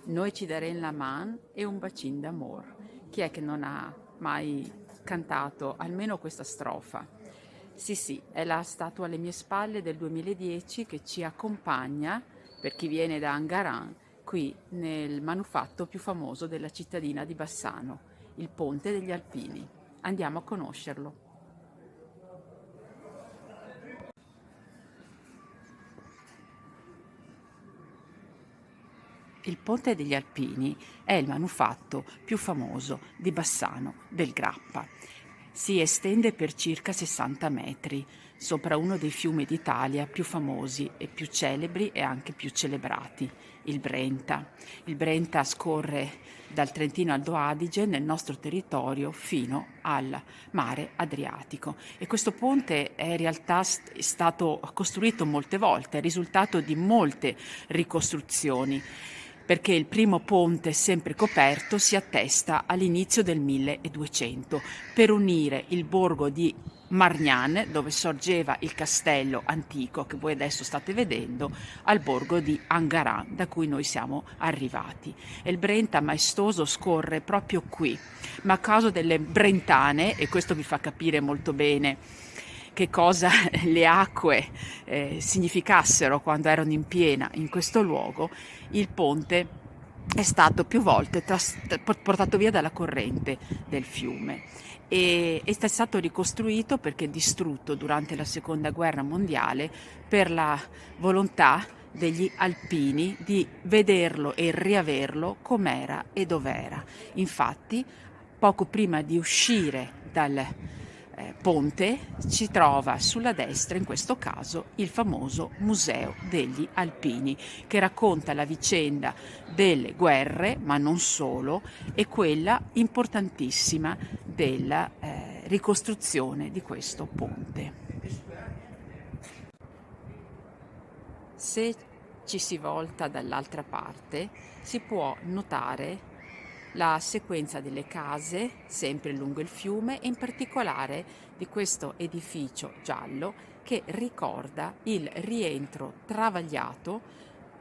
Noi ci darem la man e un bacin d'amor. Chi è che non ha mai cantato almeno questa strofa? Sì, sì, è la statua alle mie spalle del 2010 che ci accompagna, per chi viene da Angaran, qui nel manufatto più famoso della cittadina di Bassano, il Ponte degli Alpini. Andiamo a conoscerlo. Il Ponte degli Alpini è il manufatto più famoso di Bassano del Grappa. Si estende per circa 60 metri sopra uno dei fiumi d'Italia più famosi e più celebri e anche più celebrati, il Brenta. Il Brenta scorre dal Trentino Alto Adige nel nostro territorio fino al mare Adriatico e questo ponte è in realtà stato costruito molte volte, è risultato di molte ricostruzioni perché il primo ponte sempre coperto si attesta all'inizio del 1200 per unire il borgo di Margnane, dove sorgeva il castello antico che voi adesso state vedendo, al borgo di Angaran, da cui noi siamo arrivati. E il Brenta maestoso scorre proprio qui, ma a causa delle brentane, e questo vi fa capire molto bene che cosa le acque significassero quando erano in piena in questo luogo, il ponte è stato più volte portato via dalla corrente del fiume e è stato ricostruito perché distrutto durante la seconda guerra mondiale per la volontà degli alpini di vederlo e riaverlo com'era e dov'era. Infatti, poco prima di uscire dal ponte si trova sulla destra, in questo caso, il famoso Museo degli Alpini, che racconta la vicenda delle guerre, ma non solo, e quella importantissima della ricostruzione di questo ponte. Se ci si volta dall'altra parte, si può notare la sequenza delle case, sempre lungo il fiume, e in particolare di questo edificio giallo che ricorda il rientro travagliato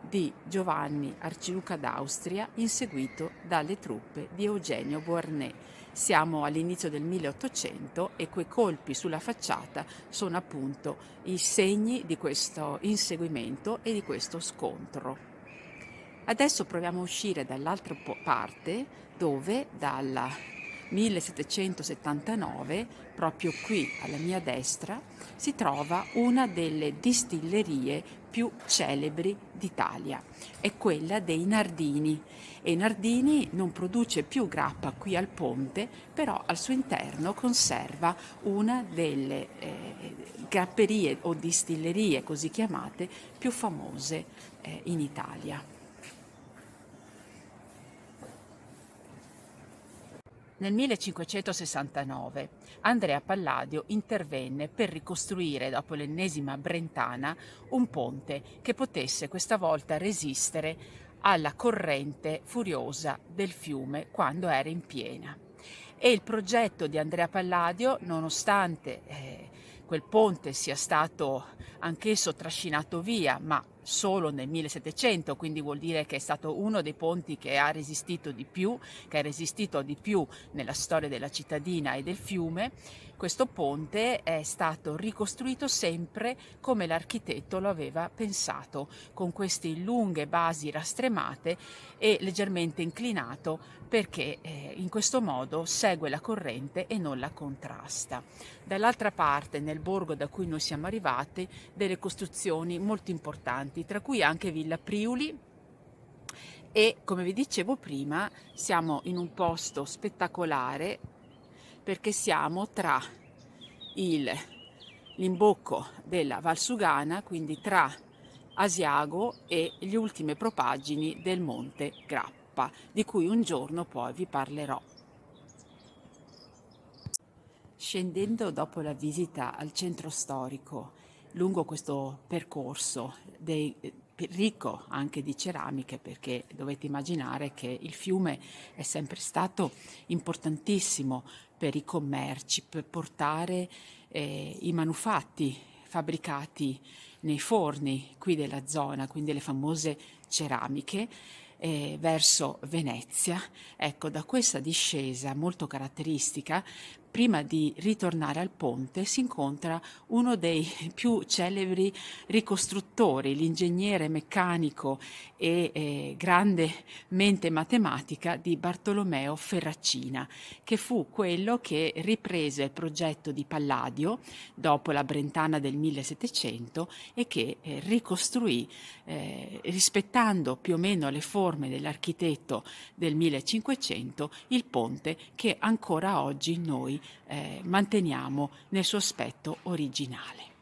di Giovanni Arciduca d'Austria inseguito dalle truppe di Eugenio Beauharnais. Siamo all'inizio del 1800 e quei colpi sulla facciata sono appunto i segni di questo inseguimento e di questo scontro. Adesso proviamo a uscire dall'altra parte dove dal 1779, proprio qui alla mia destra, si trova una delle distillerie più celebri d'Italia. È quella dei Nardini e Nardini non produce più grappa qui al ponte, però al suo interno conserva una delle grapperie o distillerie così chiamate più famose in Italia. Nel 1569 Andrea Palladio intervenne per ricostruire, dopo l'ennesima Brentana, un ponte che potesse questa volta resistere alla corrente furiosa del fiume quando era in piena. E il progetto di Andrea Palladio, nonostante quel ponte sia stato anch'esso trascinato via, ma solo nel 1700, quindi vuol dire che è stato uno dei ponti che ha resistito di più, che ha resistito di più nella storia della cittadina e del fiume. Questo ponte è stato ricostruito sempre come l'architetto lo aveva pensato, con queste lunghe basi rastremate e leggermente inclinato perché in questo modo segue la corrente e non la contrasta. Dall'altra parte, nel borgo da cui noi siamo arrivati, delle costruzioni molto importanti, tra cui anche Villa Priuli, e come vi dicevo prima siamo in un posto spettacolare perché siamo tra l'imbocco della Valsugana, quindi tra Asiago e le ultime propaggini del Monte Grappa, di cui un giorno poi vi parlerò. Scendendo dopo la visita al centro storico, lungo questo percorso ricco anche di ceramiche, perché dovete immaginare che il fiume è sempre stato importantissimo per i commerci, per portare i manufatti fabbricati nei forni qui della zona, quindi le famose ceramiche. verso Venezia. Ecco, da questa discesa molto caratteristica, prima di ritornare al ponte, si incontra uno dei più celebri ricostruttori, l'ingegnere meccanico e grande mente matematica di Bartolomeo Ferracina, che fu quello che riprese il progetto di Palladio dopo la Brentana del 1700 e che ricostruì, rispettando più o meno le forme dell'architetto del 1500, il ponte che ancora oggi noi manteniamo nel suo aspetto originale.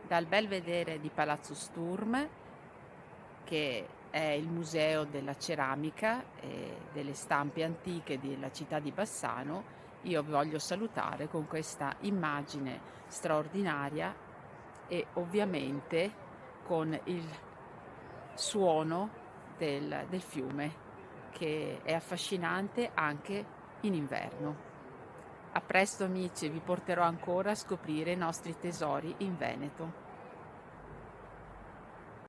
Dal Belvedere di Palazzo Sturm, che è il museo della ceramica e delle stampe antiche della città di Bassano, io vi voglio salutare con questa immagine straordinaria e ovviamente con il suono del fiume, che è affascinante anche in inverno. A presto amici, vi porterò ancora a scoprire i nostri tesori in Veneto.